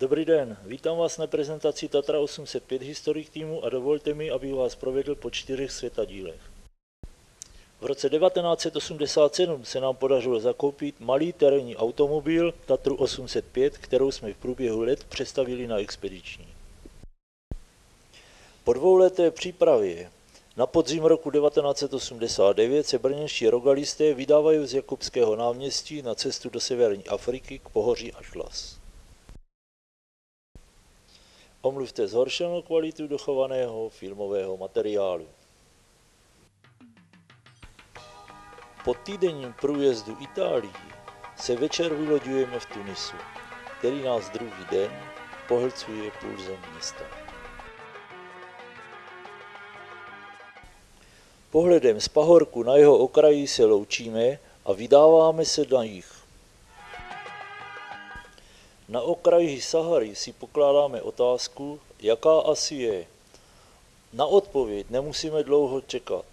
Dobrý den, vítám vás na prezentaci Tatra 805 Historic týmu a dovolte mi, abych vás provedl po 4 světadílech. V roce 1987 se nám podařilo zakoupit malý terénní automobil Tatru 805, kterou jsme v průběhu let přestavili na expediční. Po dvouleté přípravě na podzim roku 1989 se brněnští rogalisté vydávají z Jakubského náměstí na cestu do severní Afriky k pohoří Atlas. Omluvte zhoršenou kvalitu dochovaného filmového materiálu. Po týdenním průjezdu Itálií se večer vyloďujeme v Tunisu, který nás druhý den pohlcuje pulzem města. Pohledem z pahorku na jeho okraji se loučíme a vydáváme se na jih. Na okraji Sahary si pokládáme otázku, jaká asi je. Na odpověď nemusíme dlouho čekat.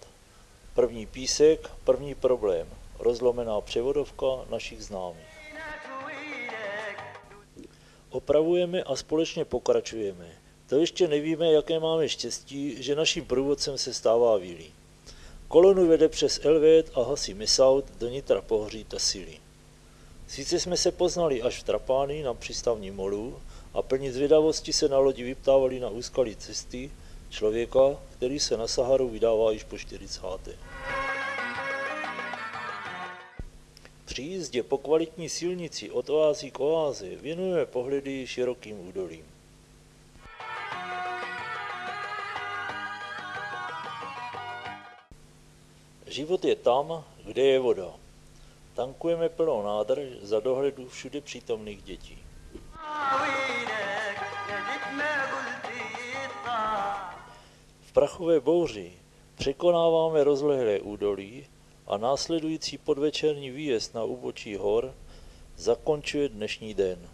První písek, první problém, rozlomená převodovka našich známých. Opravujeme a společně pokračujeme. To ještě nevíme, jaké máme štěstí, že naším průvodcem se stává Willy. Kolonu vede přes Elvét a Hassi Messaoud do nitra pohoří Tassili. Sice jsme se poznali až v Trapani na přístavní molu a plní zvědavosti se na lodi vyptávali na úskalí cesty člověka, který se na Saharu vydává již po 40. Při jízdě po kvalitní silnici od oázy k oáze věnujeme pohledy širokým údolím. Život je tam, kde je voda. Tankujeme plnou nádrž za dohledu všude přítomných dětí. V prachové bouři překonáváme rozlehlé údolí a následující podvečerní výjezd na úbočí hor zakončuje dnešní den.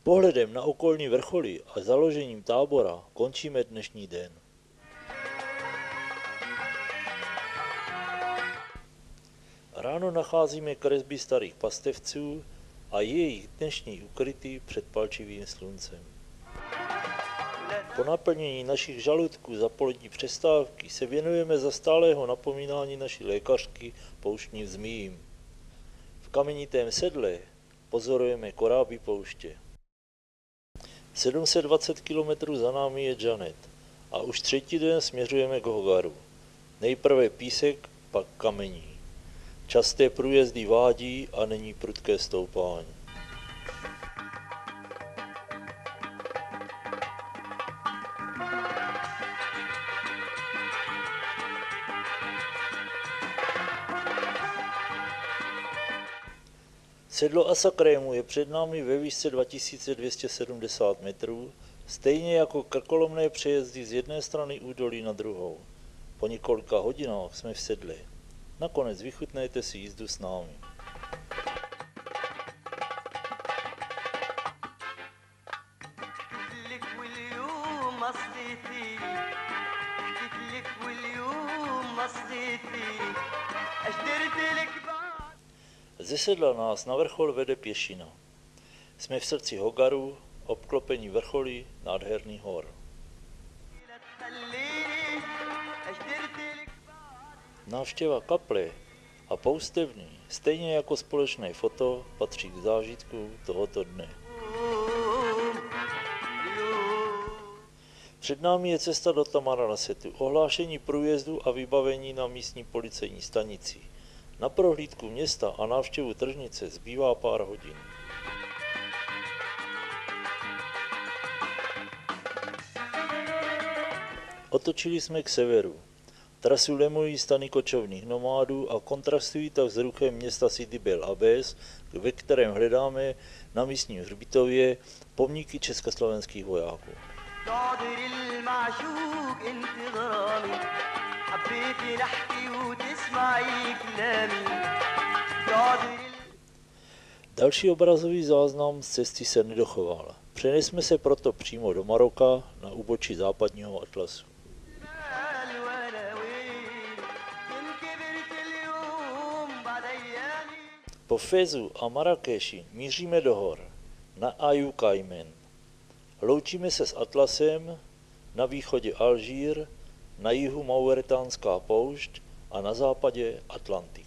Pohledem na okolní vrcholy a založením tábora končíme dnešní den. Ráno nacházíme kresby starých pastevců a jejich dnešní ukryty před palčivým sluncem. Po naplnění našich žaludků za polední přestávky se věnujeme za stálého napomínání naší lékařky pouštním zmíjím. V kamenitém sedle pozorujeme koráby pouště. 720 km za námi je Džanet a už třetí den směřujeme k Hogaru. Nejprve písek, pak kamení. Časté průjezdy vádí a není prudké stoupání. Sedlo Asakrému je před námi ve výšce 2270 metrů, stejně jako krkolomné přejezdy z jedné strany údolí na druhou. Po několika hodinách jsme v sedle. Nakonec vychutnejte si jízdu s námi. Ze sedla nás na vrchol vede pěšina. Jsme v srdci Hogaru, obklopení vrcholy nádherných hor. Návštěva kaple a poustevny, stejně jako společné foto, patří k zážitku tohoto dne. Před námi je cesta do Tamaranasetu, ohlášení průjezdu a vybavení na místní policejní stanici. Na prohlídku města a návštěvu tržnice zbývá pár hodin. Otočili jsme k severu. Trasu lemují stany kočovných nomádů a kontrastují tak s ruchem města Sidi Bel Abbes, ve kterém hledáme na místním hřbitově pomníky československých vojáků. Další obrazový záznam z cesty se nedochoval. Přenesme se proto přímo do Maroka na úbočí západního Atlasu. Po Fezu a Marrakeši míříme do hor, na Ayu Cayman. Loučíme se s Atlasem, na východě Alžír, na jihu Mauretánská poušť a na západě Atlantik.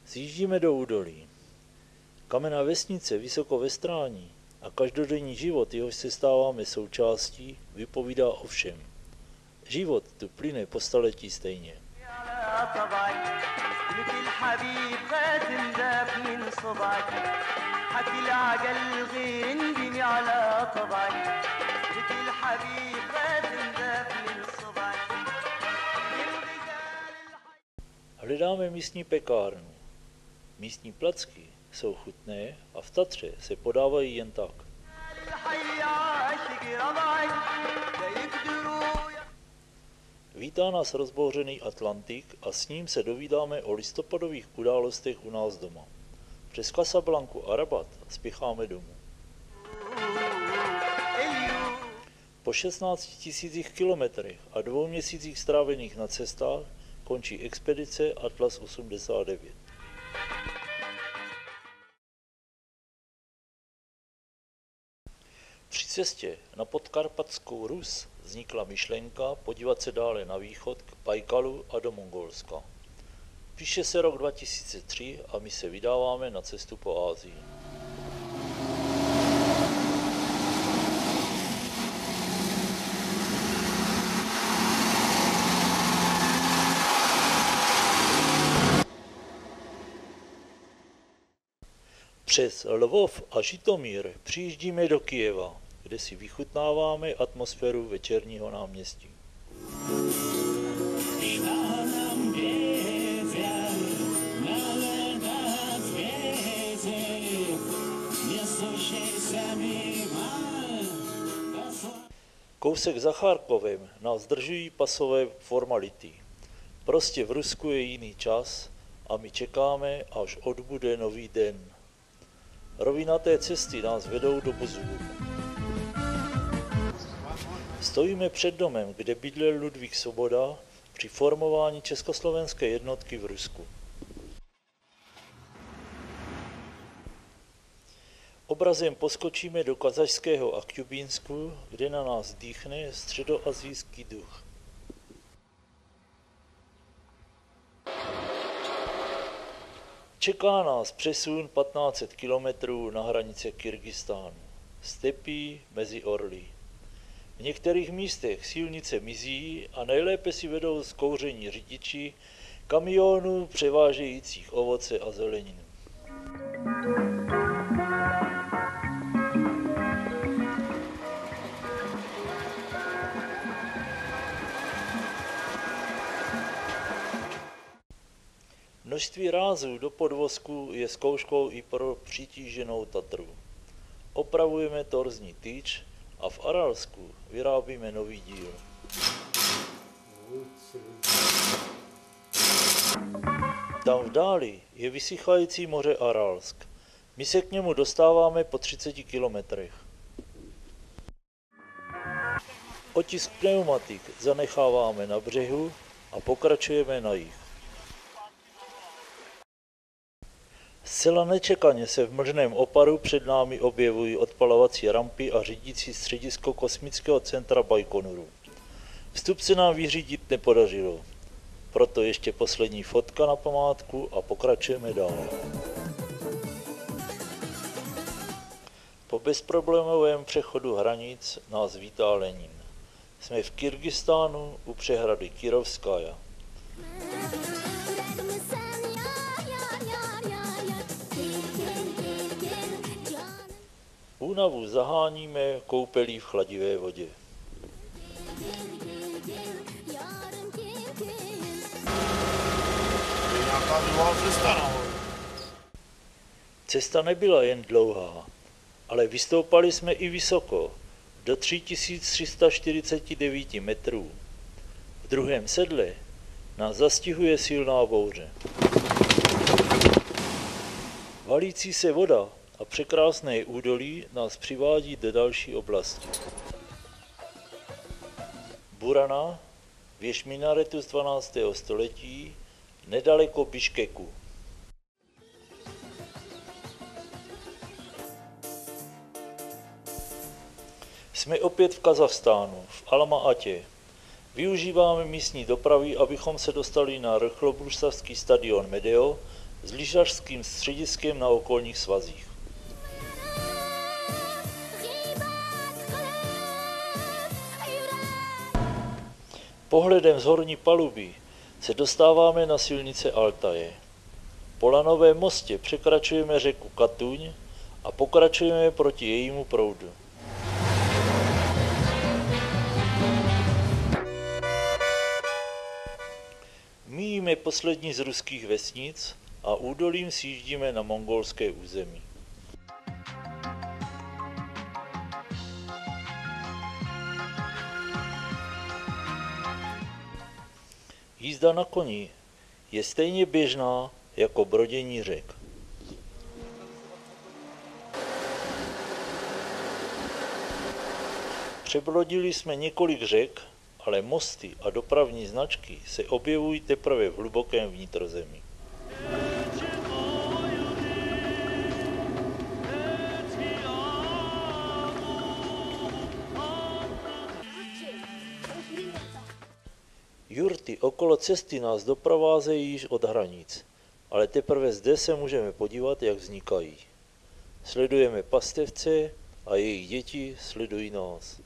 Zjíždíme do údolí. Kamenná vesnice vysoko ve Strání a každodenní život, jehož se stáváme součástí, vypovídá o všem. Život tu plyne po staletí stejně. Hledáme místní pekárnu. Místní placky jsou chutné a v Tatře se podávají jen tak. Vítá nás rozbouřený Atlantik a s ním se dovídáme o listopadových událostech u nás doma. Přes Casablanku a Rabat spěcháme domů. Po 16 000 kilometrech a 2 měsících strávených na cestách končí expedice Atlas 89. Při cestě na podkarpatskou Rus vznikla myšlenka podívat se dále na východ k Bajkalu a do Mongolska. Píše se rok 2003 a my se vydáváme na cestu po Asii. Přes Lvov a Žitomír přijíždíme do Kyjeva, kde si vychutnáváme atmosféru večerního náměstí. Kousek za Charkovem nás zdržují pasové formality. Prostě v Rusku je jiný čas a my čekáme, až odbude nový den. Rovinaté cesty nás vedou do Buzulu. Stojíme před domem, kde bydlel Ludvík Svoboda při formování československé jednotky v Rusku. Obrazem poskočíme do Kazašského Akťubínsku, kde na nás dýchne středoasijský duch. Čeká nás přesun 1500 kilometrů na hranice Kyrgyzstánu, stepí mezi orly. V některých místech silnice mizí a nejlépe si vedou z kouření řidiči kamionů převážejících ovoce a zeleninu. Množství rázů do podvozku je zkouškou i pro přitíženou Tatru. Opravujeme torzní tyč a v Aralsku vyrábíme nový díl. Tam v dáli je vysychající moře Aralsk. My se k němu dostáváme po 30 kilometrech. Otisk pneumatik zanecháváme na břehu a pokračujeme na jih. Zcela nečekaně se v mlžném oparu před námi objevují odpalovací rampy a řídící středisko kosmického centra Bajkonuru. Vstup se nám vyřídit nepodařilo, proto ještě poslední fotka na památku a pokračujeme dál. Po bezproblémovém přechodu hranic nás vítá Lenin. Jsme v Kyrgyzstánu u přehrady Kirovskaja. Únavu zaháníme koupelí v chladivé vodě. Cesta nebyla jen dlouhá. ale vystoupali jsme i vysoko, do 3349 metrů. V druhém sedle nás zastihuje silná bouře. Valící se voda a překrásné údolí nás přivádí do další oblasti. Burana, věž minaretu z 12. století, nedaleko Biškeku. Jsme opět v Kazachstánu, v Alma-Atě. Využíváme místní dopravy, abychom se dostali na rychlobruslařský stadion Medeo s lyžařským střediskem na okolních svazích. Pohledem z horní paluby se dostáváme na silnice Altaje. Po lanovém mostě překračujeme řeku Katuň a pokračujeme proti jejímu proudu. Míjíme poslední z ruských vesnic a údolím sjíždíme na mongolské území. Jízda na koni je stejně běžná jako brodění řek. Přebrodili jsme několik řek, ale mosty a dopravní značky se objevují teprve v hlubokém vnitrozemí. Jurty okolo cesty nás doprovázejí již od hranic, ale teprve zde se můžeme podívat, jak vznikají. Sledujeme pastevce a jejich děti sledují nás.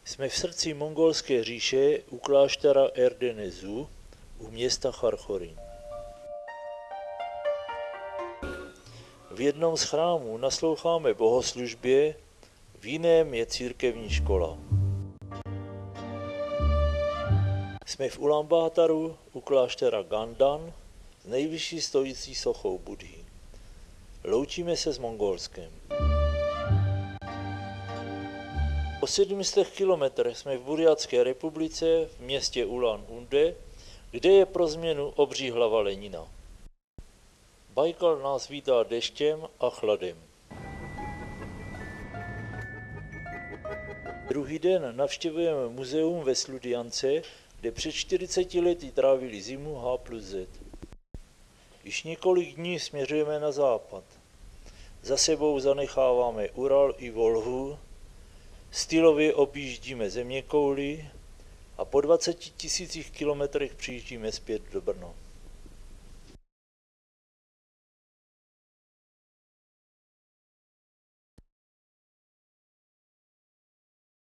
Jsme v srdci mongolské říše u kláštera Erdenezu u města Charchorin. V jednom z chrámů nasloucháme bohoslužbě, v jiném je církevní škola. Jsme v Ulaanbaataru u kláštera Gandan s nejvyšší stojící sochou Buddhy. Loučíme se s Mongolskem. Po 700 kilometrech jsme v Burjatské republice v městě Ulan-Ude, kde je pro změnu obří hlava Lenina. Bajkal nás vítá deštěm a chladem. Druhý den navštěvujeme muzeum ve Sludiance, kde před 40 lety trávili zimu H+Z. Již několik dní směřujeme na západ. Za sebou zanecháváme Ural i Volhu, stylově objíždíme zeměkouly a po 20 000 kilometrech přijíždíme zpět do Brna.